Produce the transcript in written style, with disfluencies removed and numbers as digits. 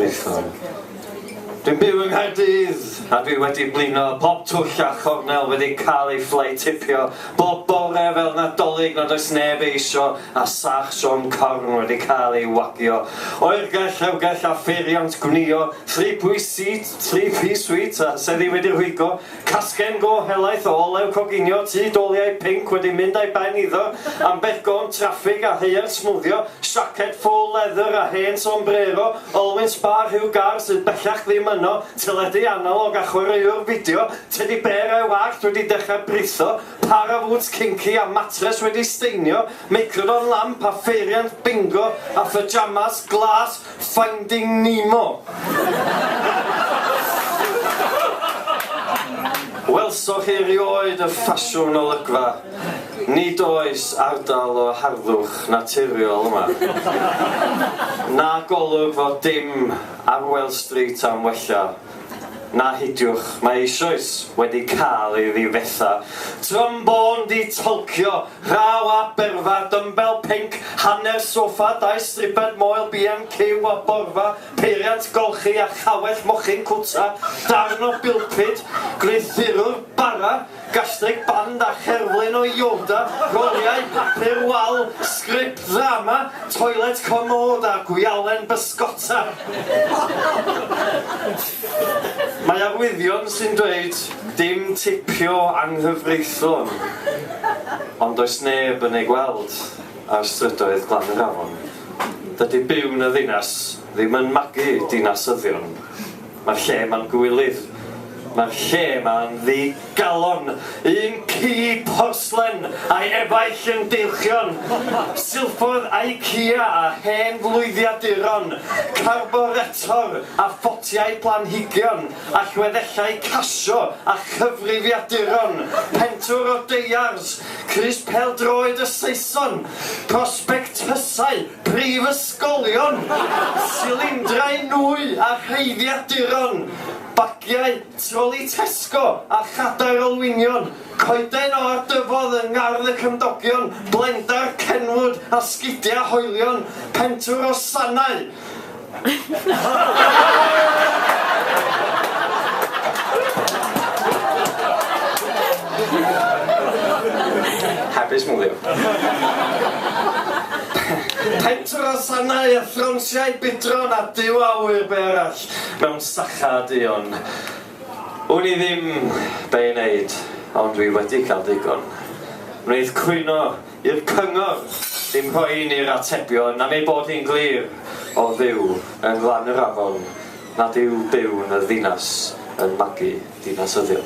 anghyfreithlon. Dwi'n byw yng Nghaerdydd, a dwi wedi blino bob twll a chornel wedi cael ei fflai tipio, bob bore fel nadolig nad oes neb eisio, a sach Sion corn wedi cael ei wagio. Oergell, rewgell a ffeiriant gwnio, 3-piece sweet a seddi wedi rhwygo, casgen go helaeth o olew coginio, tŷ doliau pink wedi mynd a'i ben iddo, ambell gon traffig a heier smwddio, siaced full leather a hen sombrero, olwyn spa Sir Gâr sydd bellach ddim yno, teledu analog a chwaraewr fideo, tedi ber a'i wallt wedi dechrau britho, parawoods kinky a matres wedi steinio, microdon lamp a ffeiriant bingo a pyjamas glas Finding Nemo. Welsoch chi erioed y ffasiwn olygfa. Nid oes ardal o harddwch naturiol yma. Na golwg fod dim ar Well Street am wella. Na hidiwch, mae eisoes wedi cael ei ddifetha. Trombôn di tolcio, raw a berfa, dymbel pink, hanner soffa, 2 striped moel B&Q a borfa, peiriant golchi a chawell mochyn cwta, darn o bilpid, gleithurwr bara, gastrig band a cherflun o Yoda, roliau papur wal, script drama, toilet commode a gwialen bysgota. Mae arwyddion sy'n dweud dim tipio anghyfreithlon, ond does neb yn ei gweld ar strydoedd Glan yr Afon. Dydy byw yn y ddinas ddim yn magu dinasyddion. Mae'r lle ma'n gwylydd. Mae'r lle ma'n ddigalon. Un ci porslen a'i efaill yn deilchion. Silffodd IKEA a hen flwyddiaduron. Carboretor a ffotiau planhigion. A llweddellau casio a chyfrifiaduron. Pentwr o deiars. Crys peldroed y Saeson. Prospectysau. Prifysgolion. Silindrau nwy a rheiddiaduron. Bagiau, troli Tesco a chadair olwynion, coeden o'r dyfodd yng ngardd y cymdogion, blendar cenwod a sgidia hoelion, pentwr o sanau. Hapus mwyddiw. Pentwr o sanau a thronsiau bidron a diw awyr be arall mewn sacha dion. Wn I ddim be i wneud, ond dwi wedi cael digon. Wneud cwyno i'r cyngor, ddim rhoi ni'r atebion, am ei bod hi'n glir o ddiw yn Glan yr Afon, nad yw byw yn y ddinas yn magu dinasyddion.